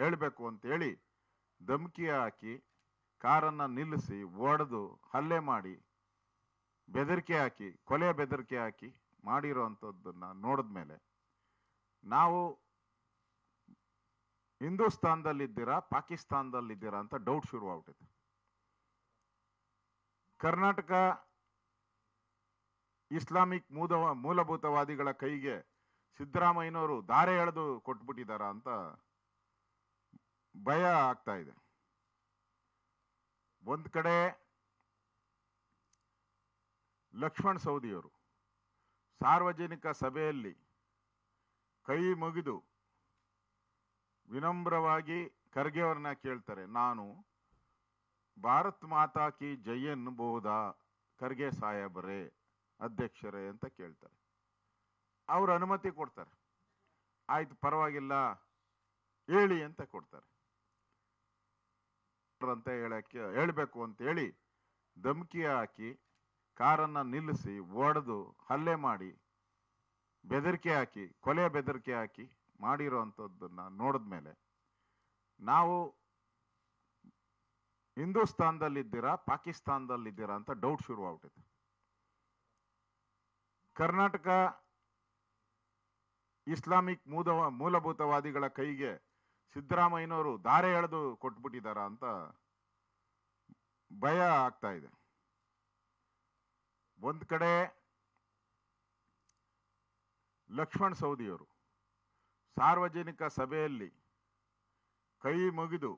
ಹೇಳಬೇಕು ಅಂತೇಳಿ ಧಮಕಿ ಹಾಕಿ ಕಾರನ್ನು ನಿಲ್ಲಿಸಿ ಒಡೆದು ಹಲ್ಲೆ ಮಾಡಿ ಬೆದರಿಕೆ ಹಾಕಿ ಕೊಲೆ ಬೆದರಿಕೆ ಹಾಕಿ ಮಾಡಿರೋವಂಥದ್ದನ್ನು ನೋಡಿದ್ಮೇಲೆ ನಾವು ಹಿಂದೂಸ್ತಾನದಲ್ಲಿದ್ದೀರಾ ಪಾಕಿಸ್ತಾನದಲ್ಲಿದ್ದೀರಾ ಅಂತ ಡೌಟ್ ಶುರುವಾಗ್ಬಿಟ್ಟಿದೆ. ಕರ್ನಾಟಕ ಇಸ್ಲಾಮಿಕ್ ಮೂಲಭೂತವಾದಿಗಳ ಕೈಗೆ ಸಿದ್ದರಾಮಯ್ಯನವರು ದಾರೆ ಎಳೆದು ಕೊಟ್ಬಿಟ್ಟಿದಾರ ಅಂತ ಭಯ ಆಗ್ತಾ ಇದೆ. ಒಂದ್ ಕಡೆ ಲಕ್ಷ್ಮಣ್ ಸವದಿಯವರು ಸಾರ್ವಜನಿಕ ಸಭೆಯಲ್ಲಿ ಕೈ ಮುಗಿದು ವಿನಮ್ರವಾಗಿ ಖರ್ಗೆ ಅವ್ರನ್ನ ಕೇಳ್ತಾರೆ, ನಾನು ಭಾರತ್ ಮಾತಾ ಕಿ ಜೈ ಎನ್ನಬಹುದಾ ಖರ್ಗೆ ಸಾಹೇಬರೇ ಅಧ್ಯಕ್ಷರೇ ಅಂತ ಕೇಳ್ತಾರೆ. ಅವ್ರ ಅನುಮತಿ ಕೊಡ್ತಾರೆ. ಆಯ್ತು ಪರವಾಗಿಲ್ಲ ಹೇಳಿ ಅಂತ ಕೊಡ್ತಾರೆ. ಅಂತ ಹೇಳಬೇಕು ಅಂತ ಹೇಳಿ ಧಮಕಿ ಹಾಕಿ ಕಾರನ್ನು ನಿಲ್ಲಿಸಿ ಒಡೆದು ಹಲ್ಲೆ ಮಾಡಿ ಬೆದರಿಕೆ ಹಾಕಿ ಕೊಲೆ ಬೆದರಿಕೆ ಹಾಕಿ ಮಾಡಿರೋವಂಥದ್ದನ್ನ ನೋಡಿದ್ಮೇಲೆ ನಾವು ಹಿಂದೂಸ್ತಾನದಲ್ಲಿದ್ದೀರಾ ಪಾಕಿಸ್ತಾನದಲ್ಲಿದ್ದೀರಾ ಅಂತ ಡೌಟ್ ಶುರುವಾಗ್ಬಿಟ್ಟಿದೆ. ಕರ್ನಾಟಕ ಇಸ್ಲಾಮಿಕ್ ಮೂಲಭೂತವಾದಿಗಳ ಕೈಗೆ ಸಿದ್ದರಾಮಯ್ಯನವರು ದಾರೆ ಎಳೆದು ಕೊಟ್ಬಿಟ್ಟಿದಾರ ಅಂತ ಭಯ ಆಗ್ತಾ ಇದೆ. ಒಂದ್ ಕಡೆ ಲಕ್ಷ್ಮಣ್ ಸವದಿಯವರು ಸಾರ್ವಜನಿಕ ಸಭೆಯಲ್ಲಿ ಕೈ ಮುಗಿದು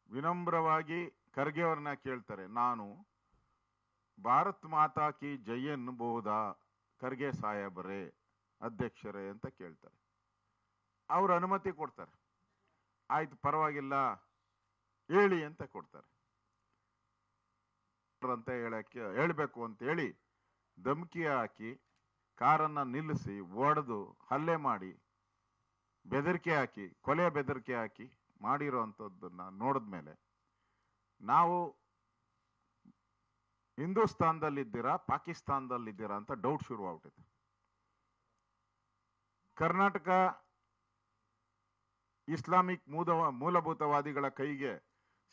ವಿನಮ್ರವಾಗಿ ಖರ್ಗೆ ಅವ್ರನ್ನ ಕೇಳ್ತಾರೆ, ನಾನು ಭಾರತ್ ಮಾತಾ ಕಿ ಜೈ ಎನ್ನಬಹುದಾ ಖರ್ಗೆ ಸಾಹೇಬರೇ ಅಧ್ಯಕ್ಷರೇ ಅಂತ ಕೇಳ್ತಾರೆ. ಅವ್ರ ಅನುಮತಿ ಕೊಡ್ತಾರೆ. ಆಯ್ತು ಪರವಾಗಿಲ್ಲ ಹೇಳಿ ಅಂತ ಕೊಡ್ತಾರೆ. ಅಂತ ಹೇಳಬೇಕು ಅಂತ ಹೇಳಿ ಧಮಕಿ ಹಾಕಿ ಕಾರನ್ನು ನಿಲ್ಲಿಸಿ ಒಡೆದು ಹಲ್ಲೆ ಮಾಡಿ ಬೆದರಿಕೆ ಹಾಕಿ ಕೊಲೆ ಬೆದರಿಕೆ ಹಾಕಿ ಮಾಡಿರೋವಂಥದ್ದನ್ನ ನೋಡಿದ್ಮೇಲೆ ನಾವು ಹಿಂದೂಸ್ತಾನದಲ್ಲಿದ್ದೀರಾ ಪಾಕಿಸ್ತಾನದಲ್ಲಿದ್ದೀರಾ ಅಂತ ಡೌಟ್ ಶುರುವಾಗ್ಬಿಟ್ಟಿದೆ. ಕರ್ನಾಟಕ ಇಸ್ಲಾಮಿಕ್ ಮೂಲಭೂತವಾದಿಗಳ ಕೈಗೆ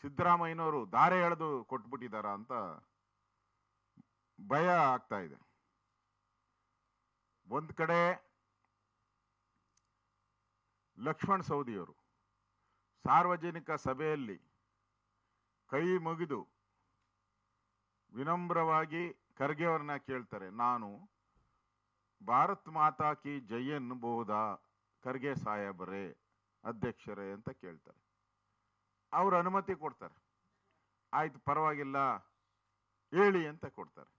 ಸಿದ್ದರಾಮಯ್ಯನವರು ದಾರೆ ಎಳೆದು ಕೊಟ್ಬಿಟ್ಟಿದಾರ ಅಂತ ಭಯ ಆಗ್ತಾ ಇದೆ. ಒಂದ್ ಕಡೆ ಲಕ್ಷ್ಮಣ್ ಸವದಿಯವರು ಸಾರ್ವಜನಿಕ ಸಭೆಯಲ್ಲಿ ಕೈ ಮುಗಿದು ವಿನಮ್ರವಾಗಿ ಖರ್ಗೆ ಅವ್ರನ್ನ ಕೇಳ್ತಾರೆ, ನಾನು ಭಾರತ್ ಮಾತಾ ಕಿ ಜೈ ಎನ್ನಬಹುದಾ ಖರ್ಗೆ ಸಾಹೇಬರೇ ಅಧ್ಯಕ್ಷರೇ ಅಂತ ಕೇಳ್ತಾರೆ. ಅವ್ರ ಅನುಮತಿ ಕೊಡ್ತಾರೆ. ಆಯ್ತು ಪರವಾಗಿಲ್ಲ ಹೇಳಿ ಅಂತ ಕೊಡ್ತಾರೆ.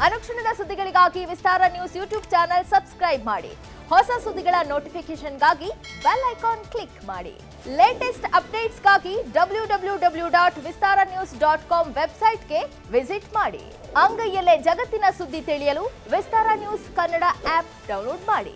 ಅನುಕ್ಷಣದ ಸುದ್ದಿಗಳಿಗಾಗಿ ವಿಸ್ತಾರ ನ್ಯೂಸ್ ಯೂಟ್ಯೂಬ್ ಚಾನೆಲ್ ಸಬ್ಸ್ಕ್ರೈಬ್ ಮಾಡಿ. ಹೊಸ ಸುದ್ದಿಗಳ ನೋಟಿಫಿಕೇಶನ್ಗಾಗಿ ಬೆಲ್ ಐಕಾನ್ ಕ್ಲಿಕ್ ಮಾಡಿ. ಲೇಟೆಸ್ಟ್ ಅಪ್ಡೇಟ್ಸ್ಗಾಗಿ www.vistaranews.com ವೆಬ್ಸೈಟ್ಗೆ ವಿಸಿಟ್ ಮಾಡಿ. ಅಂಗೈಯಲ್ಲೇ ಜಗತ್ತಿನ ಸುದ್ದಿ ತಿಳಿಯಲು ವಿಸ್ತಾರ ನ್ಯೂಸ್ ಕನ್ನಡ ಆಪ್ ಡೌನ್ಲೋಡ್ ಮಾಡಿ.